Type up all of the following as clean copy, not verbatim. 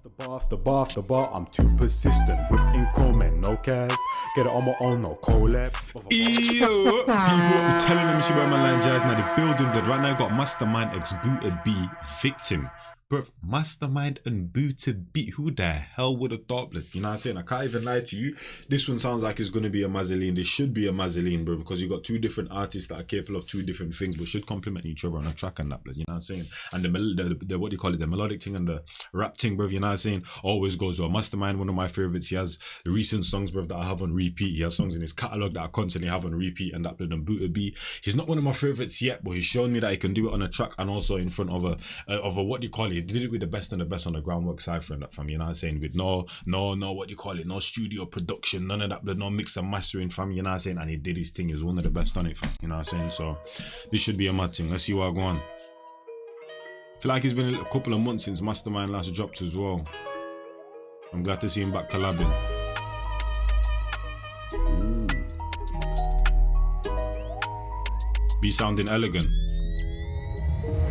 The bar, I'm too persistent. Whipping comment, no cast. Get it on my own, no collab. Yo, people are telling them she wear ManLykeNjies now. They building blood. Right now, I got Mastermind X Booted B Victim. Bro, Mastermind and Booted B. Who the hell would have thought, blood? You know what I'm saying? I can't even lie to you. This one sounds like it's going to be a Mazzoline. This should be a Mazzoline, bro, because you got two different artists that are capable of two different things, but should complement each other on a track and that, blood. You know what I'm saying? And the what do you call it? The melodic thing and the rap thing, bro. You know what I'm saying? Always goes well. Mastermind, one of my favorites. He has the recent songs, bro, that I have on repeat. He has songs in his catalog that I constantly have on repeat, and that, blood, and Booted B. He's not one of my favorites yet, but he's shown me that he can do it on a track and also in front of a what do you call it? He did it with the best and the best on the groundwork side for that, fam. You know what I'm saying? With no what do you call it? No studio production, none of that, but no mix and mastering, fam. You know what I'm saying? And he did his thing. He was one of the best on it, fam. You know what I'm saying? So this should be a mad thing. Let's see what I go on. I feel like it's been a couple of months since Mastermind last dropped as well. I'm glad to see him back collabing. Ooh. Be sounding elegant.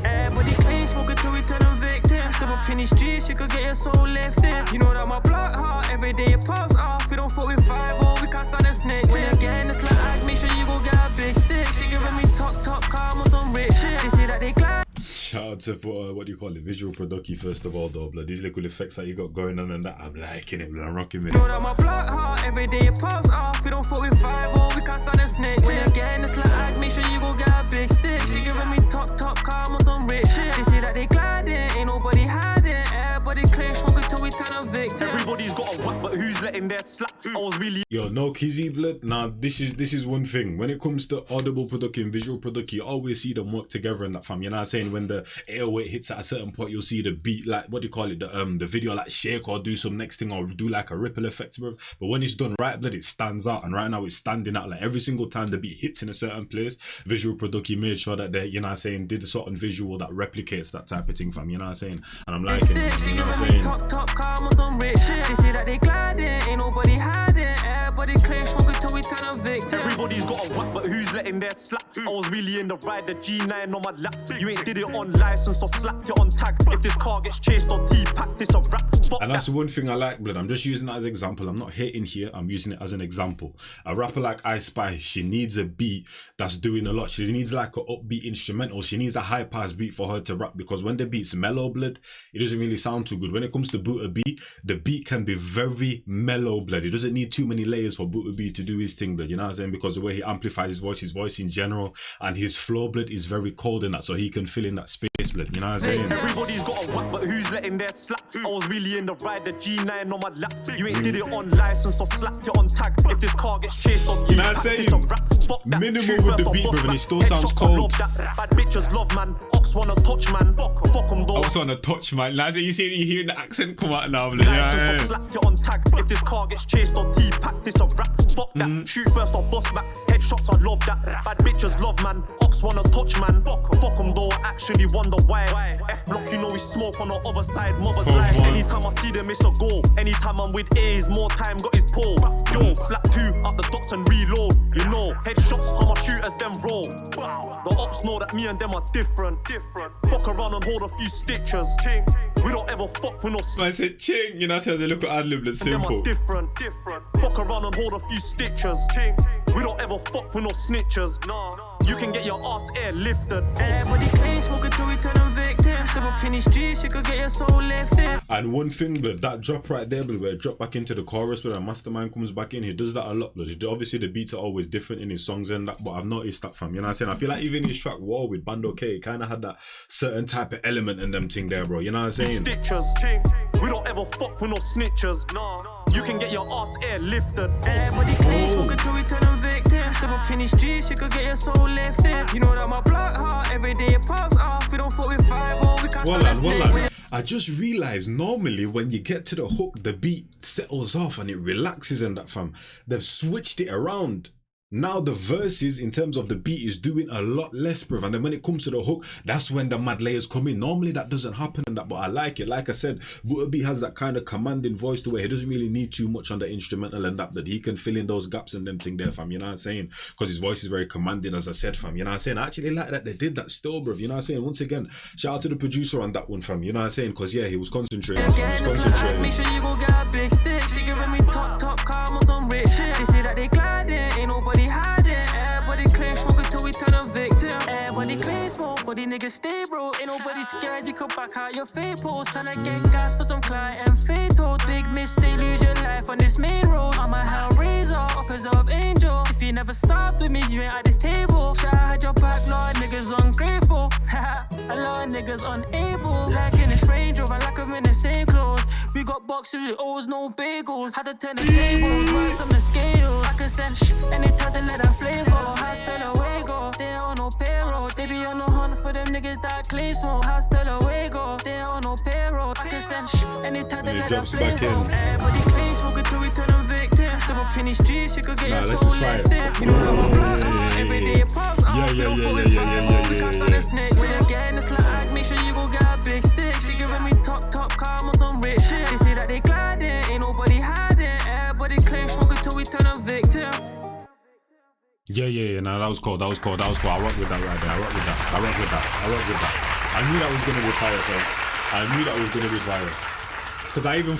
Everybody clean, smoking till we turn them victim. Double finish G's, you could get your soul lifted. You know that my blood hot, every day it pops off. We don't fuck with 5-0, we can't stand a snitch. When you're getting this like, make sure you go get a big stick. She giving me top calm on some rich shit. They say that they glad. Shout out to what do you call it? Visual production first of all, though, blood. These little effects that you got going on and that, I'm liking it, blood. I'm rocking with it. You know that my blood hot, every day it pops off. We don't fuck with 5-0, we can't stand a snitch. When you're getting this like, make sure you go get a big stick. She giving me top calm on some rich shit. They say that they gliding, ain't nobody hiding. Everybody clear, smoking till we turn a victim. Everybody's got a whack, but who's letting their slack? I was really no Kizzy, blood. Nah, this is one thing. When it comes to audible production, visual production, you always see them work together in that, fam. You know what I'm saying? When the 808 hits at a certain point, you'll see the beat, like, what do you call it? The video like shake or do some next thing or do like a ripple effect, bro. But when it's done right, blood, it stands out. And right now it's standing out. Like every single time the beat hits in a certain place, visual production made sure that they, you know what I'm saying, did a certain visual that replicates that type of thing, fam. You know what I'm saying? And I'm liking it. You know what I'm saying? Top calm on some rich shit. They say that they gliding, ain't nobody hiding. Everybody clear, smoking till we turn a victim. Everybody's got a whack, but who's letting their slack? I was really in the ride, the G9 on my lap. You ain't did it on license or slapped it on tag. If this car gets chased or T-packed, it's a rap. And that's the one thing I like, blood. I'm just using that as an example. I'm not hating here. I'm using it as an example. A rapper like I Spy, she needs a beat that's doing a lot. She needs like an upbeat instrumental. She needs a high pass beat for her to rap, because when the beat's mellow, blood, it doesn't really sound too good. When it comes to Booted B, the beat can be very mellow, blood. It doesn't need too many layers for Booted B to do his thing, blood. You know what I'm saying? Because the way he amplifies his voice in general, and his flow, blood, is very cold in that, so he can fill in that space, blood. You know what I'm saying? Everybody's got a whack, but who's letting their slack? I was really in the ride, the G9 on my lap. You ain't did it on license or slapped it on tag. If this car gets chased or you know what I'm saying? Minimal with the beat, bro, and it still sounds cold. Bad bitches love, man. Ops wanna touch, man. Fuck them, though. Ops wanna touch, man. Now, you hearing the accent come out now, blood. License or slapped it on tag. If this car gets chased or T-packed, it's a rap. Fuck that. Shoot first or bust back. Headshots, I love that. Bad bitches love, man. Ops wanna touch, man. Fuck them, though. I actually wonder why. F-block, you know we smoke on the other side. Mother's life. Anytime I see them, it's a goal. Anytime I'm with A's, more time got his pull. Yo, slap 2 up the dots and reload. You know, headshots, how my shooters them roll. The ops know that me and them are different. Fuck around and hold a few stitches. We don't ever fuck with no. I said ching, you know, says a little ad-lib, it's simple. Different. Fuck around and hold a few stitches. We don't ever fuck with no snitches. Nah. You can get your ass airlifted. Everybody clean, smoking till we turn them victim. Double finish G's, you could get your soul lifted. And one thing, blood, that drop right there, blood, where it drop back into the chorus, where Mastermind comes back in, he does that a lot, blood. Obviously the beats are always different in his songs and that, but I've noticed that, fam. You know what I'm saying? I feel like even his track War with Bando K, it kind of had that certain type of element in them thing there, bro. You know what I'm saying? Stitches. We don't ever fuck with no snitches. Nah. You can get your ass airlifted. Everybody clean, smoking till we turn them victim. Double finish G's, you could get your soul lifted. You know that my blood hot, every day it pops off. We don't fuck with 5-0, we can't stand a snitch. I just realized normally when you get to the hook, the beat settles off and it relaxes and that, fam. They've switched it around. Now the verses in terms of the beat is doing a lot less, bruv. And then when it comes to the hook, that's when the mad layers come in. Normally that doesn't happen and that, but I like it. Like I said, Buta B has that kind of commanding voice to where he doesn't really need too much on the instrumental and that he can fill in those gaps and them thing there, fam. You know what I'm saying? Because his voice is very commanding, as I said, fam. You know what I'm saying? I actually like that they did that still, bruv. You know what I'm saying? Once again, shout out to the producer on that one, fam. You know what I'm saying? Because yeah, he was concentrating. He was concentrating. Make sure you go get a big stick. She giving me top calm on some rich shit. They say that they gliding, ain't nobody hiding. Everybody claim smoke until we turn a victim. Everybody claim smoke, but these niggas stay bro. Ain't nobody scared, you could back out your fake post. Tryna get gas for some client and fatal. Big mistake, lose your life on this main road. I'm a hellraiser, uppers of angel. If you never start with me, you ain't at this table. Shout out your back, Lord, niggas ungrateful. A lot of niggas unable. Like in this Range Rover, like I'm in the same clothes. We got boxes with O's, no bagels. Had to turn the tables, works on the scales. I can send anytime to let that flame go. Hasta luego, they on no payroll. They be on the hunt for them niggas that clean smoke. Hasta luego, they on no payroll. I can send anytime to let that flame go. Everybody clean smoke until we turn them victim. Step up in these streets, you could get your soul left in. You know that my blood, every day it pops off. We can't stand a snitch. When you're getting this like, make sure you go get a big stick. She giving me top calm on some rich shit. They say that they gliding, ain't nobody hiding. Everybody claim smoke until we turn a victim. Yeah, nah, that was cold. I rock with that right there. I rock with that. I knew that was gonna be fire, bro. Because I even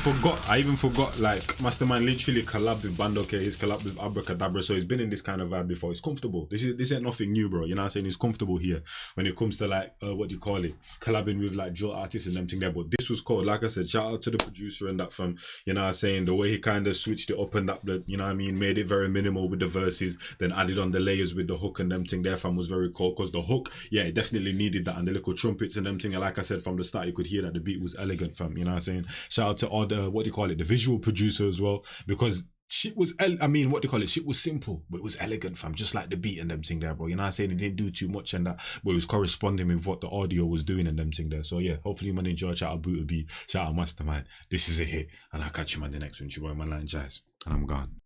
forgot, like, Mastermind literally collabed with Bando K, he's collabed with Abracadabra, so he's been in this kind of vibe before. It's comfortable. This ain't nothing new, bro. You know what I'm saying? He's comfortable here when it comes to, like, collabing with, like, drill artists and them thing there. But this was cool. Like I said, shout out to the producer and that fam. You know what I'm saying? The way he kind of switched it up and that, you know what I mean? Made it very minimal with the verses, then added on the layers with the hook and them thing there, fam, was very cool. Because the hook, yeah, it definitely needed that. And the little trumpets and them thing. And like I said, from the start, you could hear that the beat was elegant, fam. You know what I'm saying? Shout out to all the, the visual producer as well, because shit was, shit was simple, but it was elegant, fam, just like the beat and them thing there, bro. You know what I'm saying? It didn't do too much and that, but it was corresponding with what the audio was doing and them thing there. So yeah, hopefully you man enjoy. Shout out Buta B, shout out Mastermind. This is a hit, and I'll catch you man the next one. It's your boy ManLykeNjies, and I'm gone.